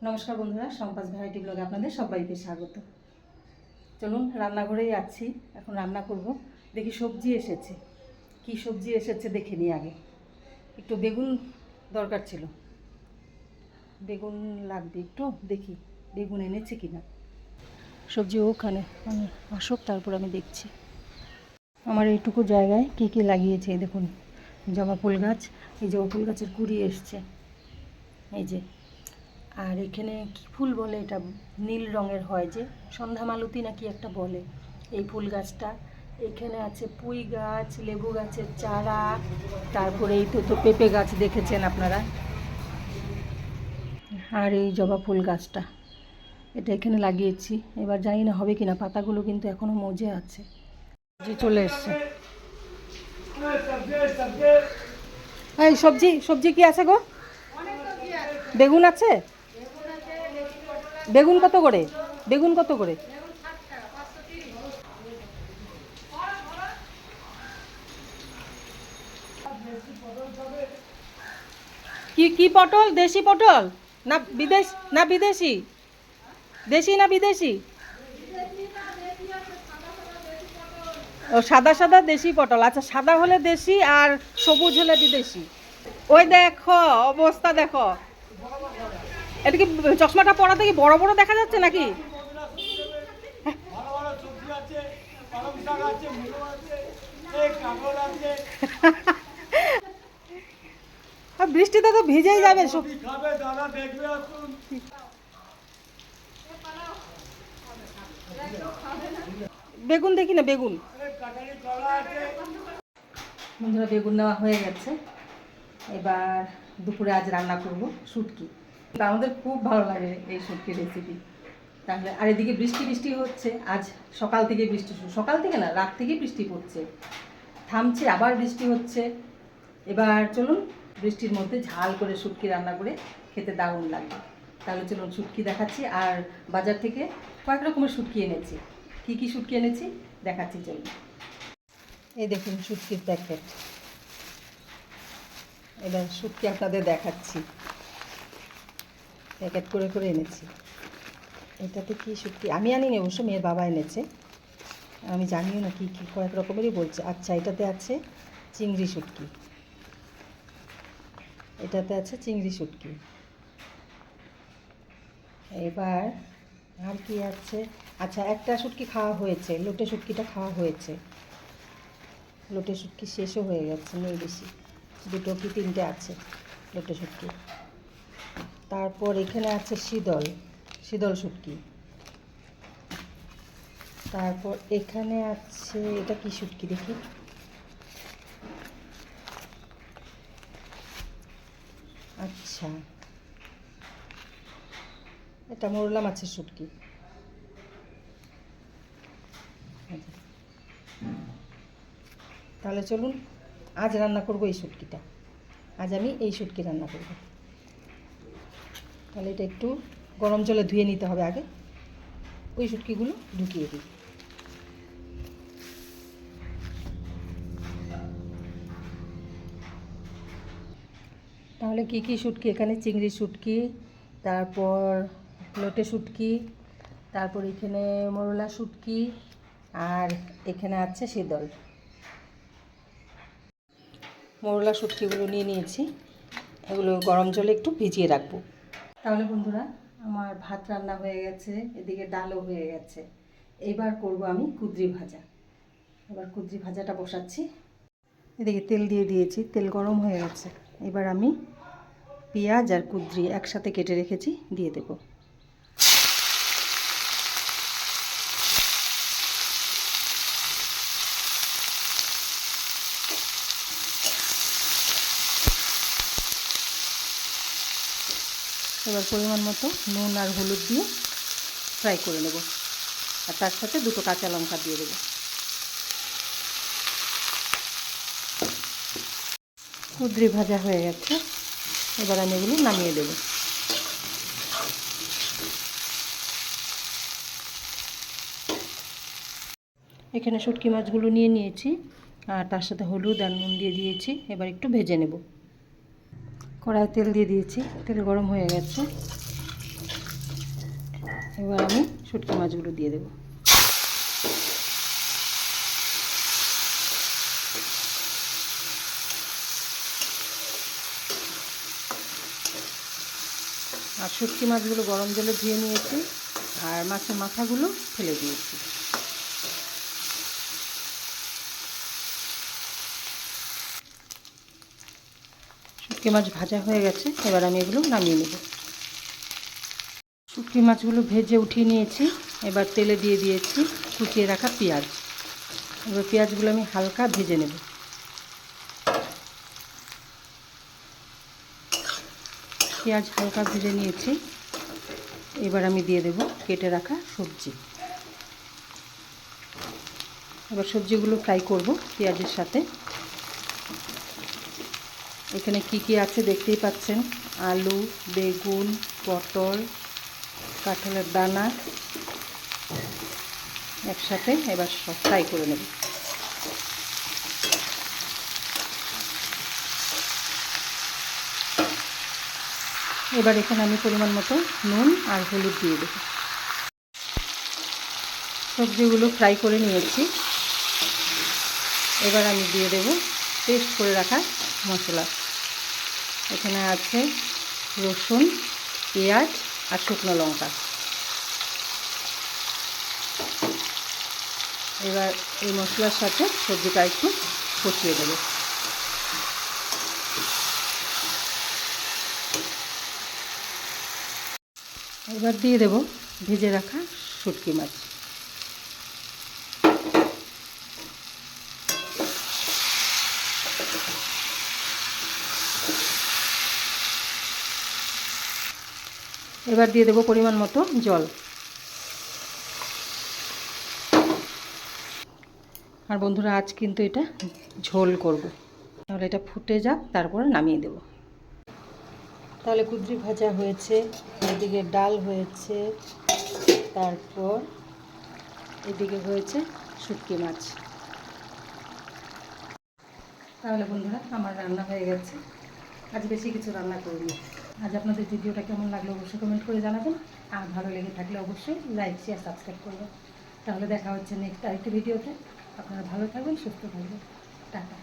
নমস্কার বন্ধুরা, সম্পাস ভ্যারাইটি ব্লগে আপনাদের সবাইকে স্বাগত। চলুন রান্নাঘরেই আছি, এখন রান্না করব। দেখি সবজি এসেছে, কি সবজি এসেছে দেখে নিই আগে। একটু বেগুন দরকার ছিল, বেগুন লাগবে একটু, দেখি বেগুন এনেছে কি না। সবজি ওখানে মানে আসুক, তারপর আমি দেখছি। আমার এইটুকু জায়গায় কি কি লাগিয়েছে দেখুন। জবা ফুল গাছ, এই জবা ফুল গাছের কুড়ি এসছে, এই যে। আর এখানে কি ফুল বলে এটা, নীল রঙের হয় যে, সন্ধ্যা মালতী নাকি একটা বলে, এই ফুল গাছটা। এখানে আছে পুঁই গাছ, লেবু গাছের চারা, তারপরে এই তো পেঁপে গাছ দেখেছেন আপনারা। আর এই জবা ফুল গাছটা, এটা এখানে লাগিয়েছি। এবার জানি না হবে কিনা, পাতাগুলো কিন্তু এখনো মজে আছে। সবজি চলে এসছে। এই সবজি সবজি কি আছে গো? বেগুন আছে? বেগুন কত করে? বেগুন কত করে? কি কি পটল? দেশি পটল না বিদেশ না বিদেশি? দেশি না বিদেশি? ও সাদা সাদা দেশি পটল। আচ্ছা, সাদা হলে দেশি আর সবুজ হলে বিদেশি। ওই দেখো অবস্থা দেখো। এটা কি চশমাটা পরাতে কি বড় বড় দেখা যাচ্ছে নাকি? বৃষ্টিতে তো ভিজেই যাবে। বেগুন দেখি না, বেগুন। বন্ধুরা, বেগুন নেওয়া হয়ে গেছে। এবার দুপুরে আজ রান্না করব শুটকি। আমাদের খুব ভালো লাগে এই শুটকির রেসিপি। তাহলে আর এদিকে বৃষ্টি বৃষ্টি হচ্ছে, আজ সকাল থেকে বৃষ্টি শুরু, সকাল থেকে না রাত থেকে বৃষ্টি পড়ছে, থামছে আবার বৃষ্টি হচ্ছে। এবার চলুন বৃষ্টির মধ্যে ঝাল করে শুটকি রান্না করে খেতে দারুণ লাগবে। তাহলে চলুন শুটকি দেখাচ্ছি। আর বাজার থেকে কয়েক রকমের শুটকি এনেছি। কি কি শুটকি এনেছি দেখাচ্ছি, চলুন। এই দেখুন শুটকির প্যাকেট। এবার শুটকি আপনাদের দেখাচ্ছি, প্যাকেট করে করে এনেছি। এটাতে কি শুটকি আমি আনিনি, অবশ্য মেয়ের বাবা এনেছে। আমি জানিও না কী কী কয়েক রকমেরই বলছে। আচ্ছা, এটাতে আছে চিংড়ি শুটকি, এটাতে আছে চিংড়ি শুটকি। এবার আর কি আছে? আচ্ছা, একটা শুটকি খাওয়া হয়েছে, লোটে শুটকিটা খাওয়া হয়েছে। লোটে শুটকি শেষও হয়ে গেছে, নেই বেশি, দুটো কি তিনটে আছে লোটে শুটকি। তারপর এখানে আছে শীতল শীতল শুটকি। তারপর এখানে আছে, এটা কি শুটকি দেখি, আচ্ছা এটা মোরলা মাছের শুটকি। তাহলে চলুন আজ রান্না করব এই শুটকিটা। আজ আমি এই শুটকি রান্না করব। তাহলে এটা একটু গরম জলে ধুয়ে নিতে হবে আগে, ওই শুটকিগুলো ঢুকিয়ে দিই। তাহলে কি কি শুটকি? এখানে চিংড়ি শুটকি, তারপর লোটে শুটকি, তারপর এখানে মোরলা শুটকি, আর এখানে আছে শীতল। মোরলা শুটকিগুলো নিয়ে নিয়েছি, এগুলো গরম জলে একটু ভিজিয়ে রাখবো। তাহলে বন্ধুরা, আমার ভাত রান্না হয়ে গেছে, এদিকে ডালও হয়ে গেছে। এবার করব আমি কুঁদরি ভাজা। এবার কুঁদরি ভাজাটা বসাচ্ছি। এদিকে তেল দিয়ে দিয়েছি, তেল গরম হয়ে গেছে। এবার আমি পেঁয়াজ আর কুঁদরি একসাথে কেটে রেখেছি দিয়ে দেব। এবার পরিমাণ মতো নুন আর হলুদ দিয়ে ফ্রাই করে নেব, আর তার সাথে দুটো কাঁচা লঙ্কা দিয়ে দেবো। কুঁদরি ভাজা হয়ে গেছে, এবার আমি এগুলো নামিয়ে দেব। এখানে শুটকি মাছগুলো নিয়ে নিয়েছি, আর তার সাথে হলুদ আর নুন দিয়ে দিয়েছি। এবার একটু ভেজে নেব। কড়াই তেল দিয়ে দিয়েছি, তেল গরম হয়ে গেছে। এবার আমি শুটকি মাছগুলো দিয়ে দেবো। আর শুটকি মাছগুলো গরম জলে ধুয়ে নিয়েছি, আর মাছের মাথাগুলো ফেলে দিয়েছি। শুটকি মাছ ভাজা হয়ে গেছে, এবার আমি এগুলো নামিয়ে নেব। শুটকি মাছগুলো ভেজে উঠিয়ে নিয়েছি, এবার তেলে দিয়ে দিয়েছি কুচিয়ে রাখা পেঁয়াজ। এবার পেঁয়াজগুলো আমি হালকা ভেজে নেব। পেঁয়াজ হালকা ভেজে নিয়েছি, এবার আমি দিয়ে দেব কেটে রাখা সবজি। এবার সবজিগুলো ফ্রাই করব পেঁয়াজের সাথে। এখানে কি কি আছে দেখতেই পাচ্ছেন, আলু, বেগুন, পটল, কাঁঠালের দানা একসাথে এবার সব ফ্রাই করে নেব। এবার এখানে আমি পরিমাণ মতো নুন আর হলুদ দিয়ে দেব। সবজিগুলো ফ্রাই করে নিয়েছি, এবার আমি দিয়ে দেব পেস্ট করে রাখা মশলা। এখানে আছে রসুন, পেঁয়াজ আর শুকনো লঙ্কা। এবার এই মশলার সাথে সবজিটা একটু কষিয়ে দেব। এবার দিয়ে দেব ভেজে রাখা শুটকি মাছ। এবার দিয়ে দেব পরিমাণ মতো জল। আর বন্ধুরা, আজ কিন্তু এটা ঝোল করব, তাহলে এটা ফুটে যাক, তারপরে নামিয়ে দেব। তাহলে কুঁদরি ভাজা হয়েছে, এদিকে ডাল হয়েছে, তারপর এদিকে হয়েছে শুটকি মাছ। তাহলে বন্ধুরা, আমার রান্না হয়ে গেছে। আজ বেশি কিছু রান্না করিনি। আজ আপনাদের ভিডিওটা কেমন লাগলো অবশ্যই কমেন্ট করে জানাবেন, আর ভালো লেগে থাকলে অবশ্যই লাইক, শেয়ার, সাবস্ক্রাইব করবেন। তাহলে দেখা হচ্ছে নেক্সট আরেকটি ভিডিওতে। আপনারা ভালো থাকবেন, সুস্থ থাকবেন। টাটা।